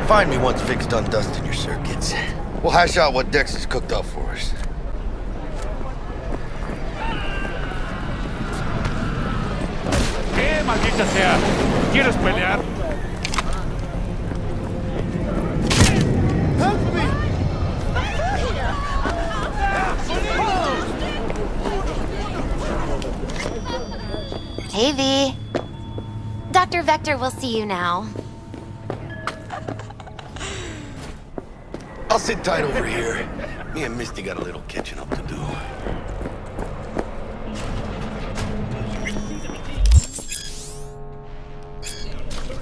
Find me once Vic's done dusting your circuits. We'll hash out what Dex has cooked up for us. ¿Qué maldita sea? ¿Quieres pelear? Hey, V. Dr. Vector will see you now. I'll sit tight over here. Me and Misty got a little catching up to do.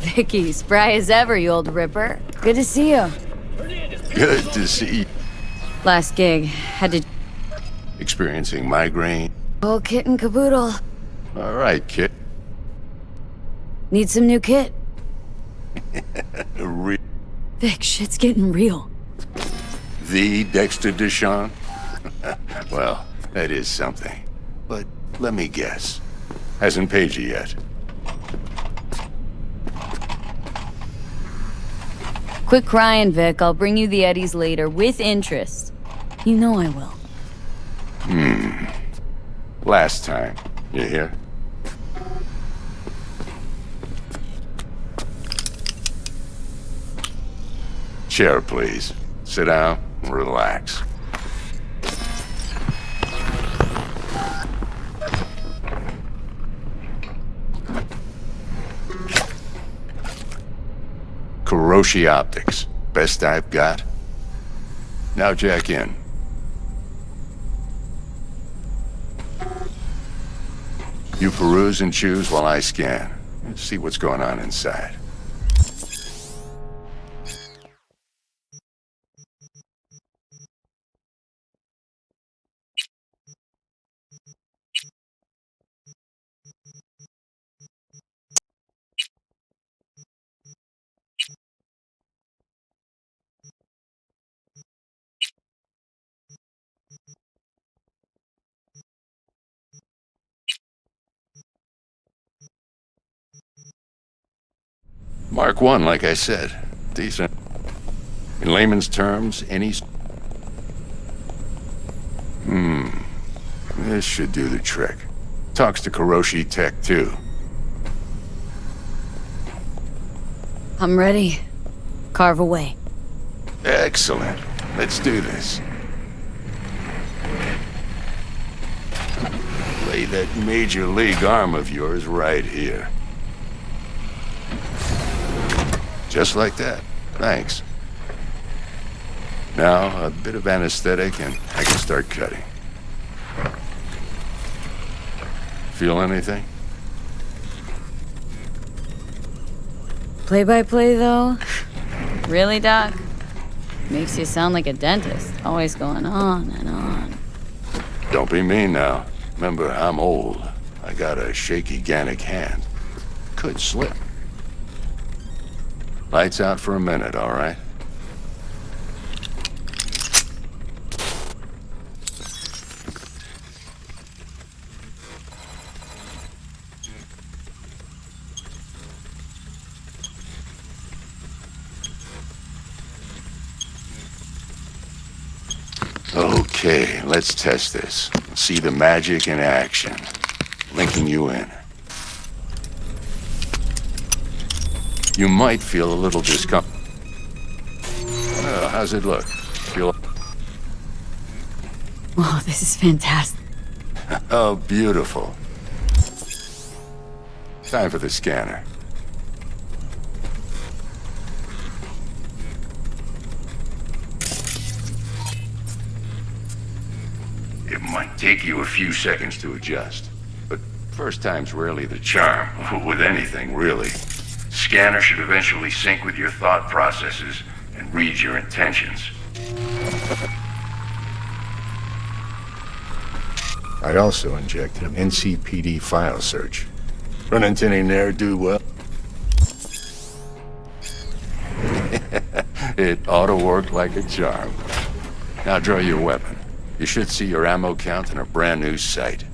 Vicky, spry as ever, you old ripper. Good to see you. Good to see you. Last gig, had to... Experiencing migraine. Whole kit and caboodle. All right, kid. Need some new kit. Vic, shit's getting real. The Dexter Deshawn? Well, that is something. But let me guess. Hasn't paid you yet. Quit crying, Vic. I'll bring you the Eddies later, with interest. You know I will. Last time. You hear? Chair, please. Sit down and relax. Kuroshi Optics. Best I've got. Now jack in. You peruse and choose while I scan. See what's going on inside. Mark 1, like I said. Decent. In layman's terms, any... This should do the trick. Talks to Kuroshi Tech, too. I'm ready. Carve away. Excellent. Let's do this. Lay that major league arm of yours right here. Just like that. Thanks. Now, a bit of anesthetic and I can start cutting. Feel anything? Play-by-play, though? Really, Doc? Makes you sound like a dentist. Always going on and on. Don't be mean now. Remember, I'm old. I got a shaky Gannic hand. Could slip. Lights out for a minute, all right? Okay, let's test this. See the magic in action. Linking you in. You might feel a little discomfort. Oh, how's it look? Feel... Oh, this is fantastic. Oh, beautiful. Time for the scanner. It might take you a few seconds to adjust, but first time's rarely the charm, with anything, really. Scanner should eventually sync with your thought processes and read your intentions. I also injected an NCPD file search. Run into any ne'er-do-well? It ought to work like a charm. Now draw your weapon. You should see your ammo count in a brand new sight.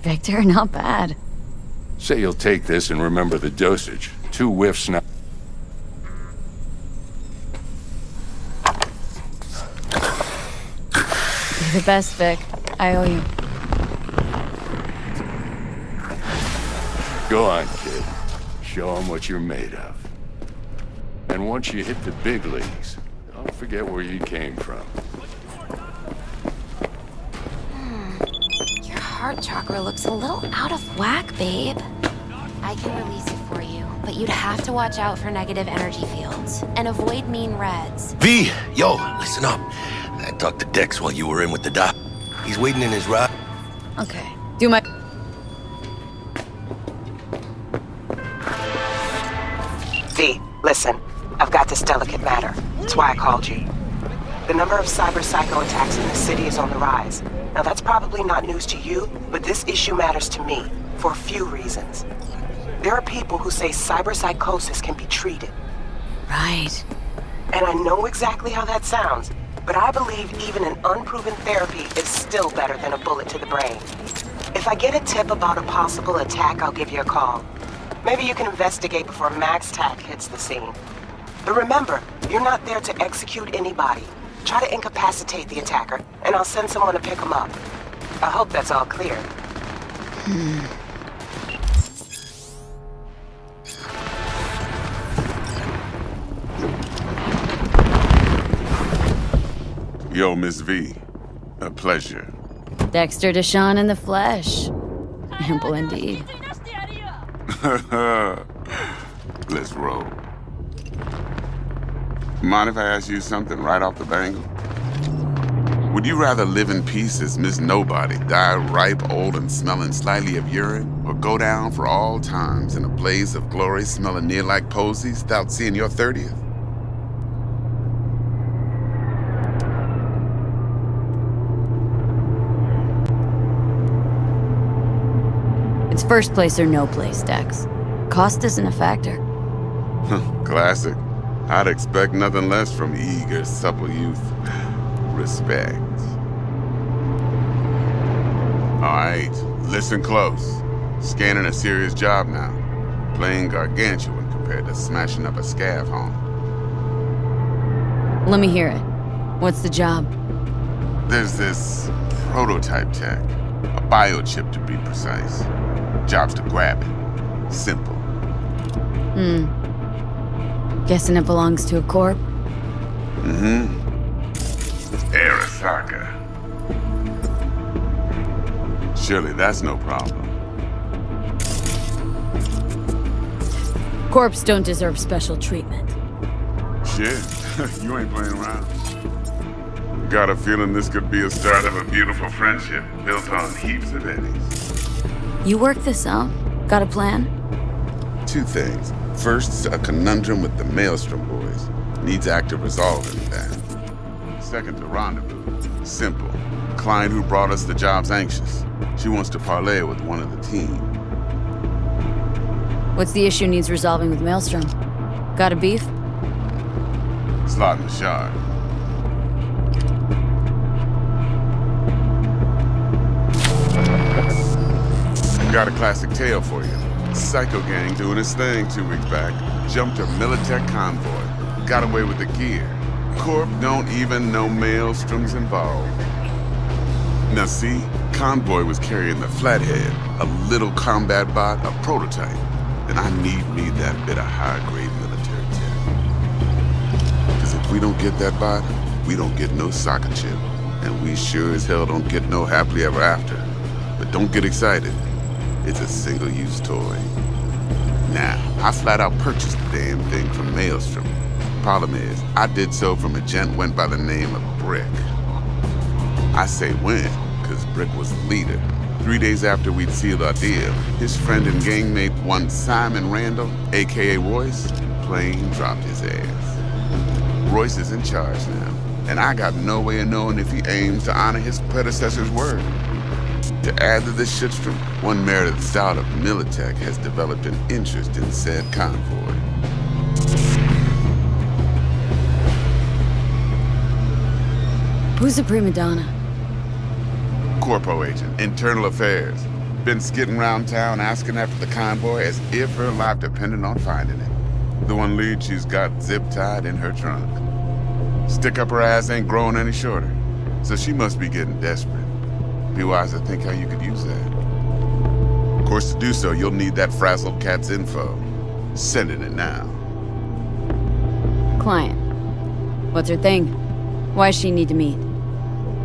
Victor, not bad. Say you'll take this and remember the dosage. 2 whiffs now. You're the best, Vic. I owe you. Go on, kid. Show them what you're made of. And once you hit the big leagues, don't forget where you came from. Your heart chakra looks a little out of whack, babe. I can release it for you, but you'd have to watch out for negative energy fields and avoid mean reds. V, yo, listen up. I talked to Dex while you were in with the doc. He's waiting in his ride. Okay. Do my... V, listen. I've got this delicate matter. That's why I called you. The number of cyber psycho attacks in the city is on the rise. Now that's probably not news to you, but this issue matters to me for a few reasons. There are people who say cyber psychosis can be treated. Right. And I know exactly how that sounds, but I believe even an unproven therapy is still better than a bullet to the brain. If I get a tip about a possible attack, I'll give you a call. Maybe you can investigate before Max Tack hits the scene. But remember, you're not there to execute anybody. Try to incapacitate the attacker, and I'll send someone to pick him up. I hope that's all clear. Yo, Miss V. A pleasure. Dexter Deshawn in the flesh. Ample indeed. Let's roll. Mind if I ask you something right off the bangle? Would you rather live in peace as Miss Nobody, die ripe, old, and smelling slightly of urine, or go down for all times in a blaze of glory smelling near like posies without seeing your 30th? It's first place or no place, Dex. Cost isn't a factor. Classic. I'd expect nothing less from eager, supple youth. Respect. All right, listen close. Scanning a serious job now. Playing gargantuan compared to smashing up a scav home. Let me hear it. What's the job? There's this prototype tech. A biochip to be precise. Job's to grab it. Simple. Guessing it belongs to a corp? Arasaka. Surely that's no problem. Corps don't deserve special treatment. Shit, you ain't playing around. Got a feeling this could be a start of a beautiful friendship built on heaps of eddies. You work this out? Got a plan? 2 things. First, a conundrum with the Maelstrom boys. Needs active resolving that. Second, a rendezvous. Simple. Client who brought us the job's anxious. She wants to parlay with one of the team. What's the issue needs resolving with Maelstrom? Got a beef? Slot in the shard. Got a classic tale for you. Psycho gang doing his thing 2 weeks back. Jumped a Militech convoy. Got away with the gear. Corp don't even know Maelstrom's involved. Now see, convoy was carrying the Flathead, a little combat bot, a prototype. And I need me that bit of high-grade military tech. Cause if we don't get that bot, we don't get no soccer chip. And we sure as hell don't get no happily ever after. But don't get excited. It's a single-use toy. Now, I flat out purchased the damn thing from Maelstrom. Problem is, I did so from a gent went by the name of Brick. I say went, cause Brick was the leader. 3 days after we'd sealed our deal, his friend and gangmate, one Simon Randall, aka Royce, plain dropped his ass. Royce is in charge now, and I got no way of knowing if he aims to honor his predecessor's word. To add to this shitstorm, one merited stout of Militech has developed an interest in said convoy. Who's the prima donna? Corpo agent, internal affairs. Been skidding around town asking after the convoy as if her life depended on finding it. The one lead she's got zip-tied in her trunk. Stick up her ass ain't growing any shorter, so she must be getting desperate. Be wise to think how you could use that. Of course, to do so, you'll need that frazzled cat's info. Sending it now. Client. What's her thing? Why does she need to meet?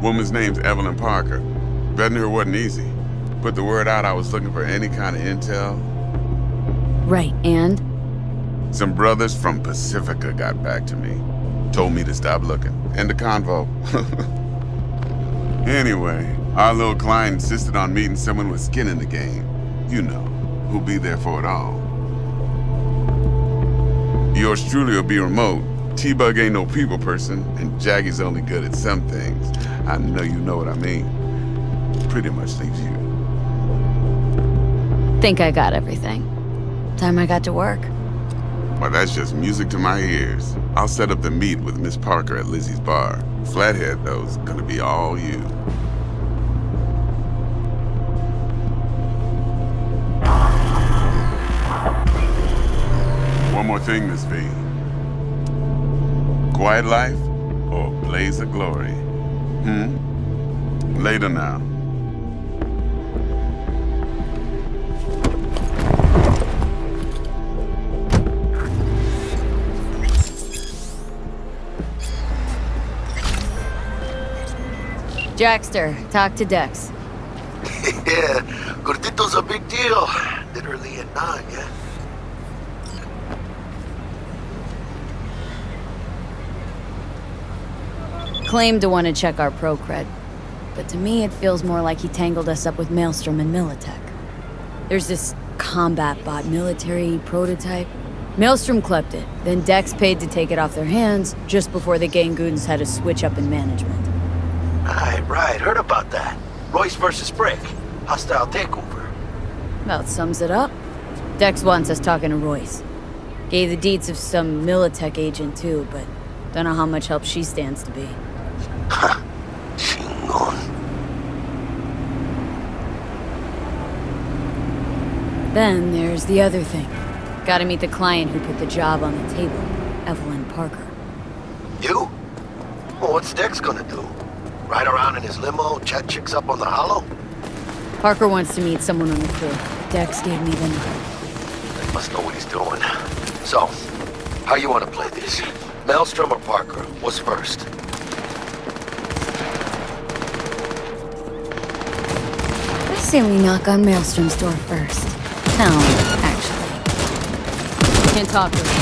Woman's name's Evelyn Parker. Betting her wasn't easy. Put the word out I was looking for any kind of intel. Right, and? Some brothers from Pacifica got back to me. Told me to stop looking. End the convo. Anyway, our little client insisted on meeting someone with skin in the game. You know, who'll be there for it all. Yours truly will be remote. T-Bug ain't no people person, and Jaggy's only good at some things. I know you know what I mean. Pretty much leaves you. Think I got everything. Time I got to work. Well, that's just music to my ears. I'll set up the meet with Miss Parker at Lizzie's bar. Flathead, though, is gonna be all you. One more thing, Miss V. Quiet life or blaze of glory? Later now. Jackster, talk to Dex. Yeah, Gordito's a big deal. Literally a nine, yeah? Claimed to want to check our pro cred, but to me it feels more like he tangled us up with Maelstrom and Militech. There's this combat bot military prototype. Maelstrom clept it, then Dex paid to take it off their hands just before the Gangoons had a switch up in management. Right, heard about that. Royce versus Brick. Hostile takeover. About sums it up. Dex wants us talking to Royce. Gave the deets of some Militech agent too, but don't know how much help she stands to be. Ha. Chingon. Then there's the other thing. Gotta meet the client who put the job on the table, Evelyn Parker. You? Well, what's Dex gonna do? Ride around in his limo, chat chicks up on the hollow? Parker wants to meet someone on the crew. Dex gave me the number. He must know what he's doing. So, how you want to play this? Maelstrom or Parker? What's first? I say we knock on Maelstrom's door first. Town, actually. Can't talk to him.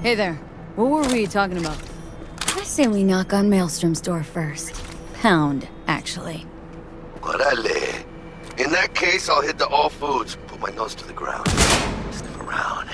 Hey there. What were we talking about? I say we knock on Maelstrom's door first. Pound, actually. Orale. In that case, I'll hit the all foods. Put my nose to the ground. Sniff around.